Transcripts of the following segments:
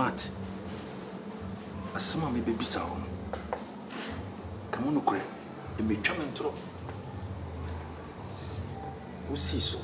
Matt. Asema me baby sa ho. Come on okre. E me twa mentro. Who see so?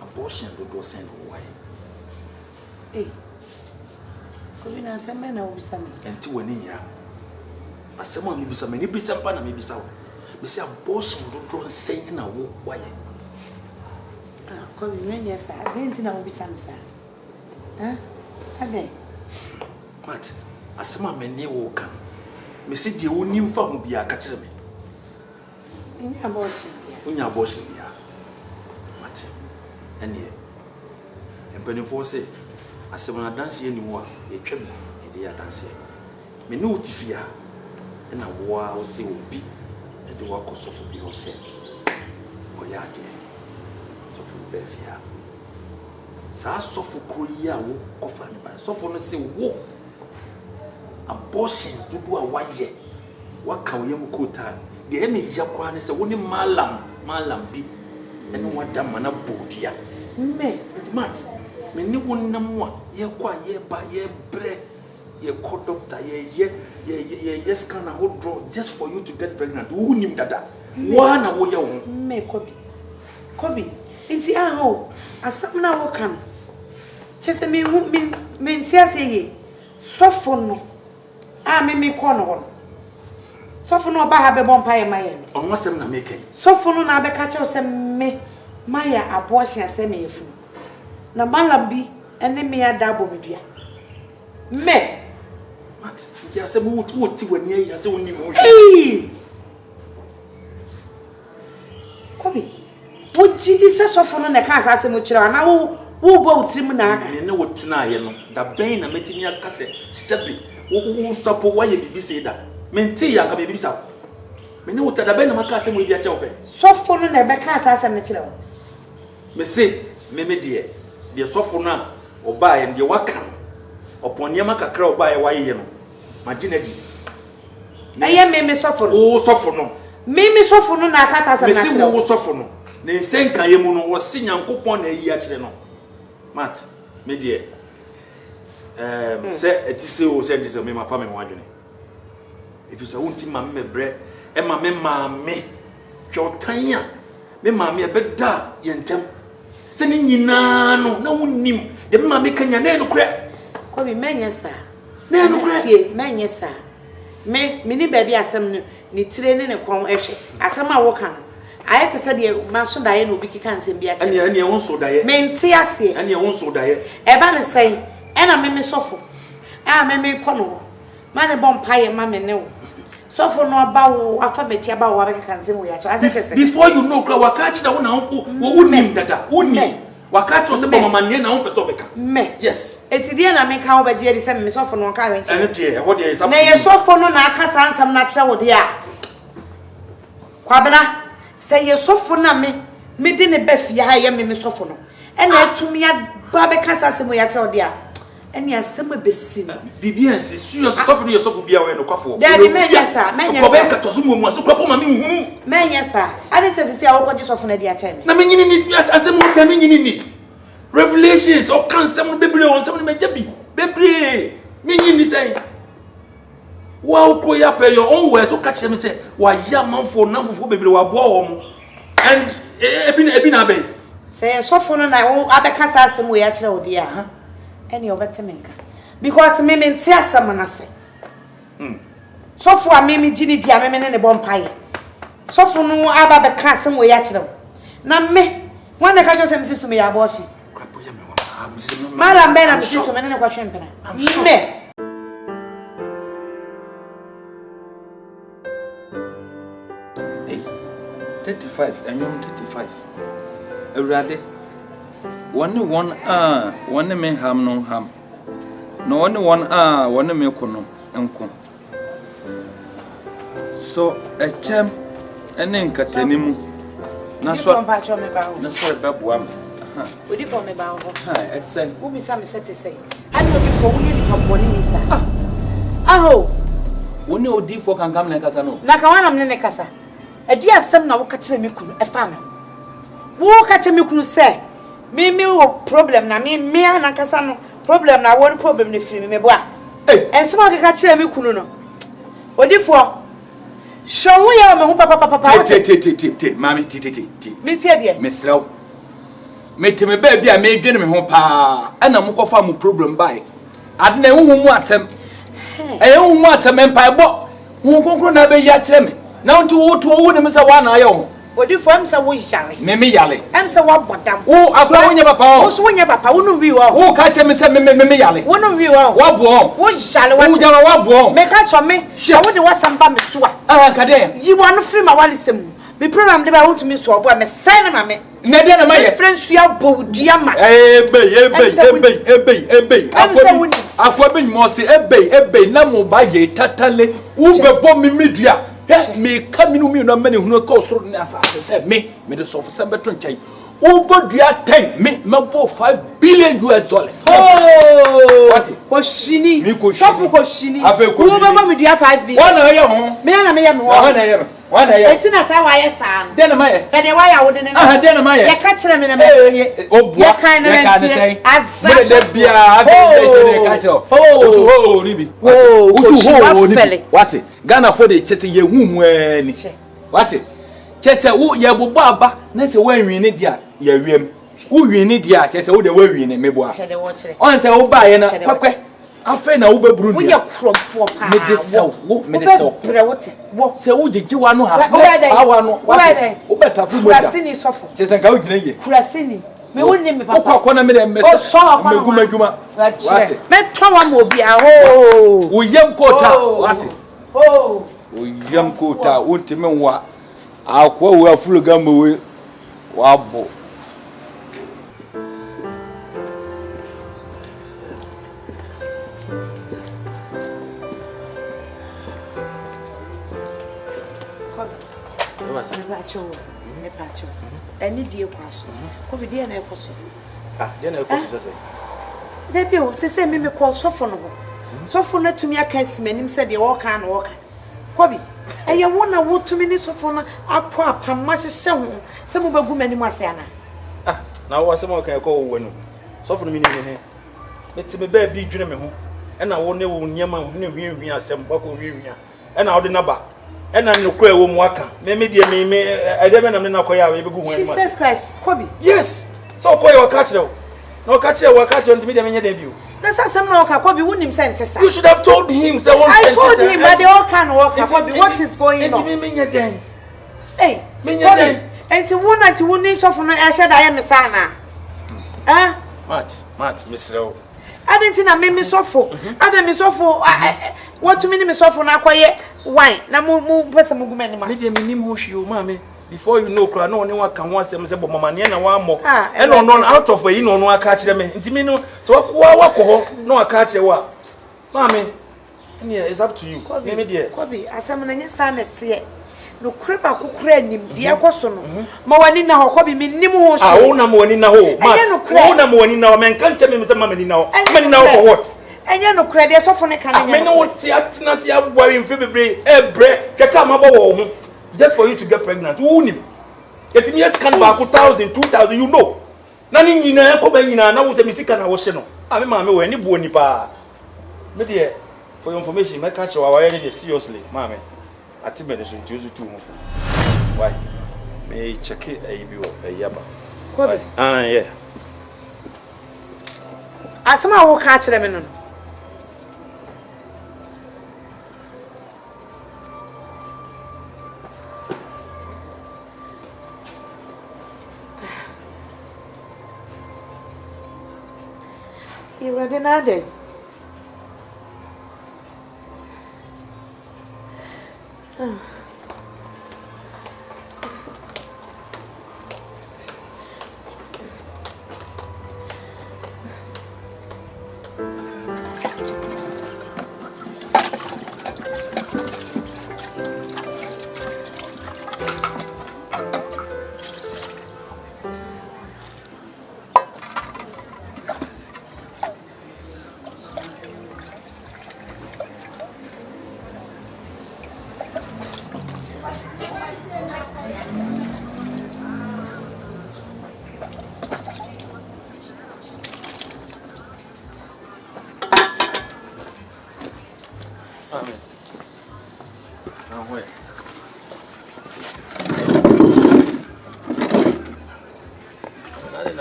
Abortion do send why? Eh. Kobina asema na obisa me. Enti wani ya. Asema me bisa me ni bisa mpa na me bisa wo. Me say abortion do send na wo why? Ah, kobi menye sa. Denti na obisa me sa. Ade. Matt, asema me ne wo kan. Me say de woni mfa ho bia ka kire me. Nya abortion bia. Unya abortion bia. Matt. Ene. Empani fo say asema na dance ye ni wo a e twa bi e de ya dance. Me ne wo tifia. Na wo a wo say obi e de wo akosofo bi ho say. O ya de. Sofo be fia. Sa sofo kroyi a wo kofa ne ba. Sofo no say wo abortions do a waye waka wo yam kota de eme yakwa ne se woni malam bi ene wada mana bodua Me it's mad me ni wonnam a ye kwa ye ba ye bre ye call doctor ye scan a whole draw just for you to get pregnant who nim dada wa na wo ye wo me kobi nti aho asam na wo kan chese me ntia se ye sofo no me kono won sofo no ba ha be bon paye maye no onwo sem na make sofo no na be ka che se me maya abortion ase me yefu na malam bi ene me ya da bomedua me mat nti ase mo wuti wani ayi ase woni mo kobi wo jidi se sofo no na ka ase mo kire na wo bo utrim na aka me ne wotina aye no da ben na metimi aka se sebi wo sapo waye bibi se da menti ya ka bibi sa me ne wotada ben na maka ase mo bi a che wo pe sofo no na be ka ase na kire wo me se me de sofo no a oba ye de waka opone maka kra oba ye waye no magina di aye me sofo no wo sofo no me sofo no na aka ase na kire me se wo sofo no ne nsenka ye mu no wo se nyankopon na yi a kire no mat me de se etise o se etise me ma fa me ho adwene if you say wonti ma me bre e ma me hwotan a me ma me be da ye ntem se ni nyina no na wonnim de me ma me kanya na enukre ko bi menye sa na enukre tie menye sa me ni ba bi asem no ni tire ne ne kom ehwe asem a wo kan aye te se de ma so dae na obi kika nsem bi a che ane won so dae me nti ase ane won so dae e ba ne sei ena me sofo me kono ma ne bom paye ma me ne wo sofo no ba wo afa beti aba wo abeka nsem wo ya che ase che se before you know kra waka chi da wo na wo nim dada wo nim waka chi o se bom mane na wo pese obeka me yes etidie na me ka wo ba je di se me sofo no ka we nche ene de e ho de isa na ye sofo no na aka sansam na kire wo de a kwabena se ye sofo na me de ne ba fie ha ye me sofo no ena atumi ya ba be ka sasem wo ya kire wo de a eni asem besi no bibiansi serious suffer no yourself bia we no kwafo daddy menye sa ko be ka toso mu aso kwapo ma me hu menye sa ani tete se awo kwaji sofo na dia cheme na me nyini ni asem mo ka me nyini ni revelations o kan sem no bebre on sem no meja bi bebre me nyini say wa ko ya pe your own words o ka kire me say wa ya manfo na fofo bebre wa bo wo mo and ebi na be say sofo no na wo abeka sa asem wo ya kire wo dia ha any obetemenka because me nti asem na se sofo a me gini dia me ne bom paye sofo no aba be ka asem wo ya kire na me wona ka jo se msisu me ya boshi kwapo ya me mara mbe na msisu me ne kwa hwempena me 35 enyom 35 awurade one one me ham no ham no one one me kono enko so echem ene nkatanimu na so mpa cho me ba na so beboa me odi for me ba ho exen wo bi sa me sete sei ani obi ko wo ni ka boni ni sa aho woni odi for kankam na kasa no na ka wanam ne kasa edi asem na wo ka kire me kunu e fa me wo ka kire me kunu se me wo problem na me na kasa no problem na one problem ne free me boa en se ma keka kire me kunu no odifo showu ya me hu papa te mami ti me tie de me srew me te me ba bia me dwene me ho pa ana mo kofa mo problem bai ade na hu mu asem hu mu asem empa bo hu konkro na be ya kire me na nti wo to wo ne me sa wa na ayo odifo am se wo yare me yale am se wo bodam wo akwa wo nya papa wo so wo nya papa wo no wi wo wo ka kire me se me yale wo no wi wo wo bo wo yale wo jama wo bo me ka cho me wo de wasamba me so ah ka de yi wo no free ma wale sem me program de ba wo to me so obo me sai na ma me na de na ma ye friends ya bowdua ma akwa be mo se ebe na mo ba ye tatale wo be bom mi media me ka minu mi na mani hunu ka osoro na asa se me de so for se beto nchen wo bodua 10 me mabo $5 billion oh what koshini sofu koshini wo be me dua 5 billion wana ye ho me na me ye me wana ye etina sa wa ye sa de na ma ye be de wa ya wo de ne de na ma ye ye ka kire me na me obua kan na me tie azza de bia ave ka kire ni bi usu ni what Ghana for the chese ye hu mu ani what chese wo ye bobo aba na se wan wi ne dia ya wiem wo wi ne dia chese wo de wa wi ne meboa on se wo ba ye na kwakwe afa na wo beburu wo ye kromfo pa me de sew me de sew bre wote wo se wo gigi wa no ha awa no wo beta fu mo da kurasini sofo chese nka wo gina ye kurasini me wonni me papa ko na me de me se me guma juma what me twa mo bi a ho wo yem kota what o yam kota wontime wa akwa wo afulu gamba we wabo me pacho eni die kwaso ko bi die na ekoso die na ekoso se de bi o se me ko sofo no ho sofo na tumi aka simanim se de wo ka na wo ka ko bi eye wo na wo tumi ni sofo na akọ apamma hyehyɛ ho se mo bagu mani mu ase ana na wo se mo kan ko wo wanu sofo no mi ni he meti me ba bi dwene me ho ɛna wo ne wo nyema ho ne hwiehwie asɛm bako hwiehwie ɛna wo de naba ɛna no kura wo mu aka me die me ɛde be na me na koya we begu ho ani Jesus Christ ko bi yes so koya wa ka kire wo na wa ka kire ntimi de me nya da bi o na sasem na oka ko bi wunim se ntesa you should have told him say one I told him but they all can walk ko bi what is going on ntimi me nya den me nya den enti wona ti woni sofo no e hye da ye me sa na mat misrew adenti na me sofo ave me sofo what to me sofo na akoye wine na mu pese mu gumani ma me je me nim ho hwie o ma me before you know kra no one wa ka ho asem se bo mama ne na wa mo e no no out of yi no no aka kire me ntimi no so wa ko ho no aka kire wa ma me it's up to you me there Kobi asem na nya sta net ye no kreba kokura nim de akoso no ma wani na ho Kobi me nim ho hwe wo na ma wani na ho wo na ma wani na ho men kan che me ma mani na ho mani na ho for what enye no krede sofo ne kan nya me no ti atena se abwari mfe bebre ebre tweka ma bo wo ho just for you to get pregnant who nim etimi yes kan ba ko 1000 2000 you know na ni nyina ko ba nyina na wo se misika na wo hye no me ma me wo ani bu oni pa me de for your information me catch wa wire dey seriously ma me ati me so nti ozu tu mu why me check ayi bi wo ayaba Kobi yeah asema wo ka kire me no You ready now then?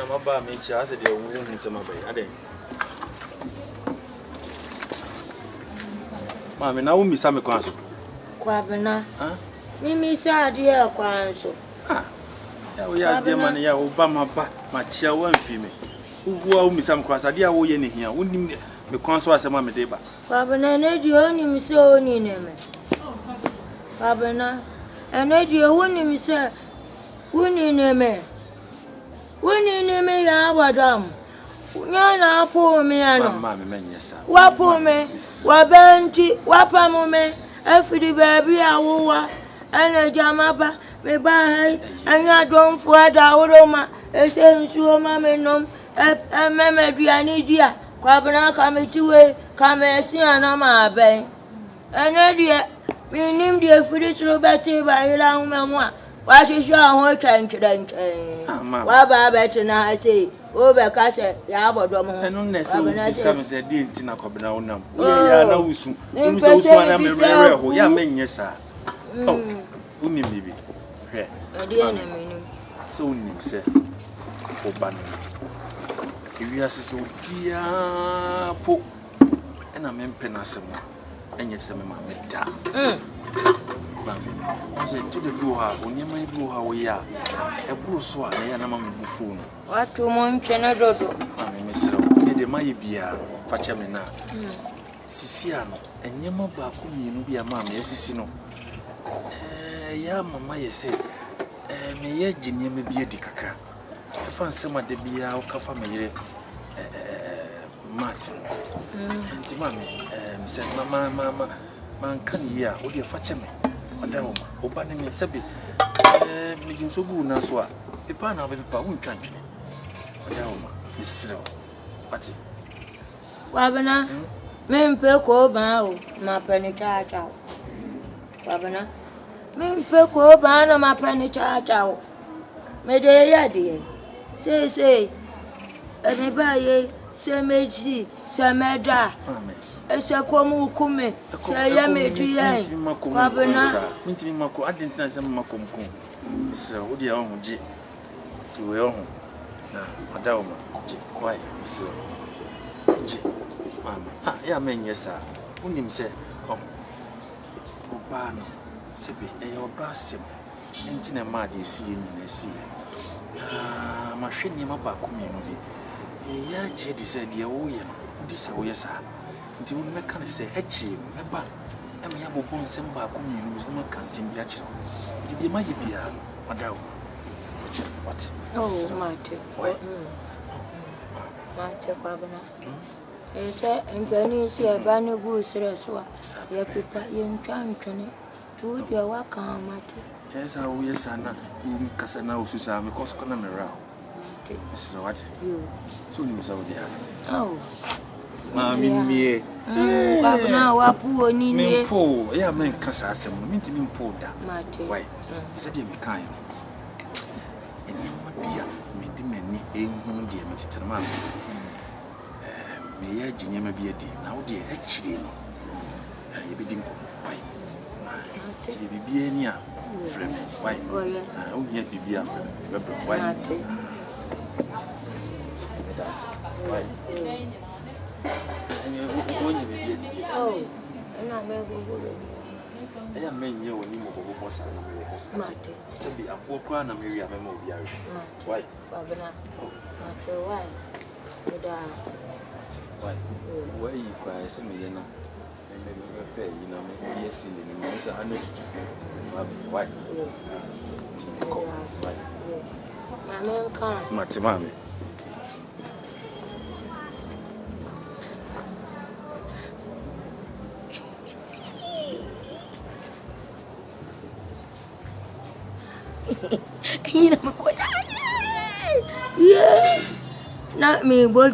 my bar makes us a dear woman in some way. I didn't. Mammy, now miss some council. Quabana, Mimi said, dear council. We are dear money, Obama, my chair won't feel me. Who owe me some cross idea? Oh, any here wouldn't be council as a mamma deba. Quabana, you only so near me. Quabana, and you wouldn't say, wouldn't me. Wouldn't me, Abadam. Yana poor me, Mamma, yes, sir. Wapo me, Wabenti, Wapamo me, every baby, I and a jamaba, me buy, and I don't for a Roma, a sense you, mamma, no, a mamma, Dianidia, Quabana, come to way, come and see an ama bay. And idea, me named the French Roberti by a long memoir. What is your whole time to then? What better now? I say, over Castle, Yabodom, and on this, some said, didn't in a cobra. Oh, no, soon. I'm a rare, young man, yes, sir. Oh, only maybe. So, you say, oh, Banner. If you are so dear, poor, and I'm in Penasama, and yet some of my I said to the blue house, when you may blue how we are. A blue swan, and I'm a phone. What to Monchenado? I mean, Miss Rowe, the Maybe, Fachamina, Siciano, and Yama Bakumi, no be a mamma, yes, no. Ya, mamma, you say, may ye genius may be a dicaca. I found some of the beer or coffee, Martin. And mammy, said Mamma, man, can ye, would you fetch me? Madam, opening me, Sabby, making so good as well. The pan of the pound country. Madam, Miss Rowe, what's it? Wabana, men peco bow, my penny charge out. Wabana, men peco bow, my penny charge out. May they, dear, say, and buy say, Meji, Sameda. It's a common come, say, I made you, Wabana, meeting Mako, I didn't know some Macom. Sir, would you own G? To your own. Now, Madame, why, Sir? G, Mamma, yeah, man, yes, sir. Wouldn't him say, oh, Obano, Sibi, a your brass, ain't a muddy seeing a sea. Machine him about community. Yeah, Jedi said, dear, oh, yeah, this away, sir. Until we can say, Hetchy, never. And we have a bone sent back community with no cancer. Did they might be a Madame? What? Oh, Marty. Why? Marty, Quabana. He said, and Benny see a banner goose, so your people in Chantrony. To your work, Marty. Yes, I will, yes, and Cassana, Susan, because Conamera. So what? You soon, Miss Odia. Oh, Mammy, me. Now, what poor Nini? Poor, yeah, man, Cassas, and mean to me, poor that. Marty, why? Said him kind. And you would be a many, a dear Mr. Man. May I, Jimmy, may be a dear. Now, dear, actually, you be dim. Why? To be near friend. Why? Oh, yet be a friend. Why? Why? And you oh, and I may go. I am made you when you move was Sabi, a poor crown and Mary, I may move. Why? Babana. Why? Why? Why you cry? Some you know. Pay, you know, yes, in the news, 100. Why? My man can't. Matimami. You know, yeah, not me, boy,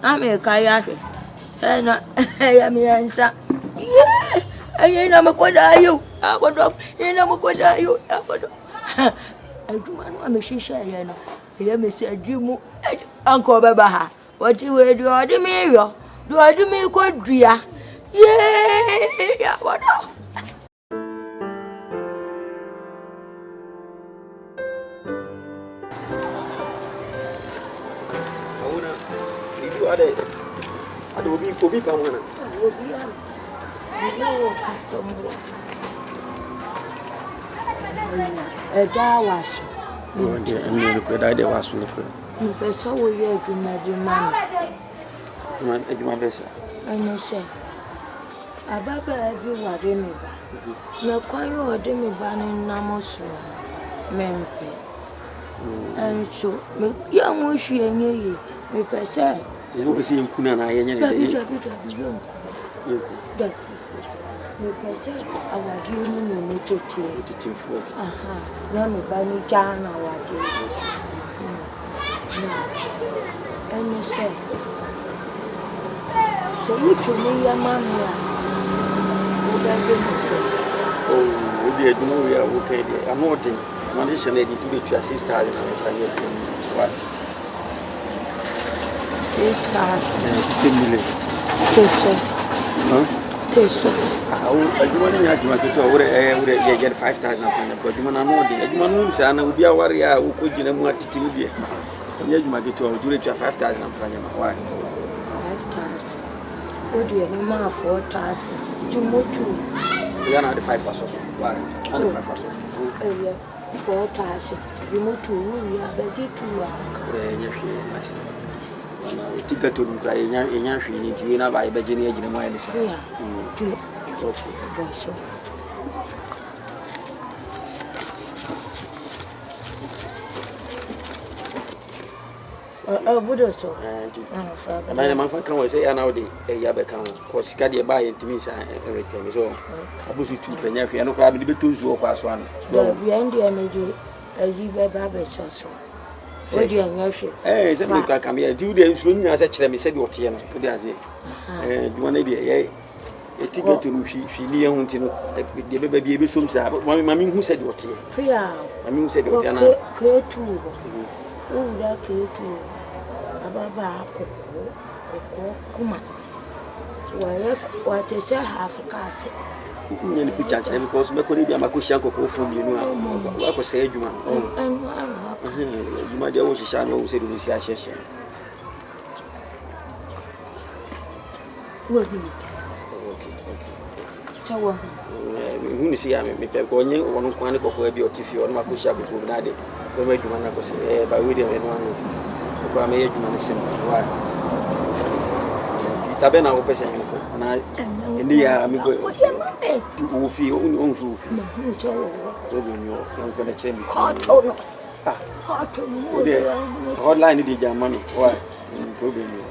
not me, kayashi, and not me answer. Yeah, and you know, what are you? I would up, you know, what are you? I would up. I do want to see Shayana. Hear me say, you, Uncle Babaha, what you will do, the mirror, do I do me good, dear? Yeah, what up? ade obi pa mwana obi a no kasomro eda waso ene ko da de waso ko ni pesa wo ye adwuma de ma man adwuma besa ene se ababa bi ware me ba na kwan yo de me ba ni namoso mempe enso me ya mo hwie enye yi me pesa ye wo bese nkuna na ye nye ne de da me pesa awadi ni no no tete flow aha na me ba ni jana awadi na ene se so mucho ni ya mama oda de se oh obi adwuma we a wo kai de amodi man is na edit be tua sister na me fa ye what sisters system mile teso adwuma ni adwuma to wore ye get 5000 na fa na ko adwuma na no de adwuma no nsa na obi a ware a wo ko gina mu atiti mu de onye adwuma ke to o dure tua 5000 na fa na ma why 5000 odi ni ma 4000 jumotu ya na de 5 asos why and 5 asos 4000 jumotu ya beji tu wa nye hwe mati wana tiga to nka enya hwe ni ti na ba beji ni agina mu ayisa ya okay boso budo so na man fa kan we say ya na odi ya be kan ko sika de ba ye ntimi sa return so abusu tu penya hwe no kwa be beto zuo kwa so an do bi ndi emeju ayi be ba be so odi anya hwe se me ka kam ye ti udi so nyina se kire me se de ote no odi aze duma na de ye etiquette no hwi ni ye hunti no de be ba bi e be som sa mami hu se de ote ya mami hu se de ote na ketu ura ketu ababa koko kuma wa te sha Africa ni picture chile because me ko ni bi amakohia kokko fo mi nu a wa ko se adwuma adwuma de wo hihia no wo se du si ahyehye okay chawa hu ni si ya me pe ko nye wonu kwan ni kokko bi otifi onu makohia kokko na de we me adwuma na ko se ba we de no anu ko am ye adwuma ni sim wa tabe na wo pese nyoko na ndi ya amigo ufi on ufi obi nyo nko na chemi hotline di jamani wa obi nyo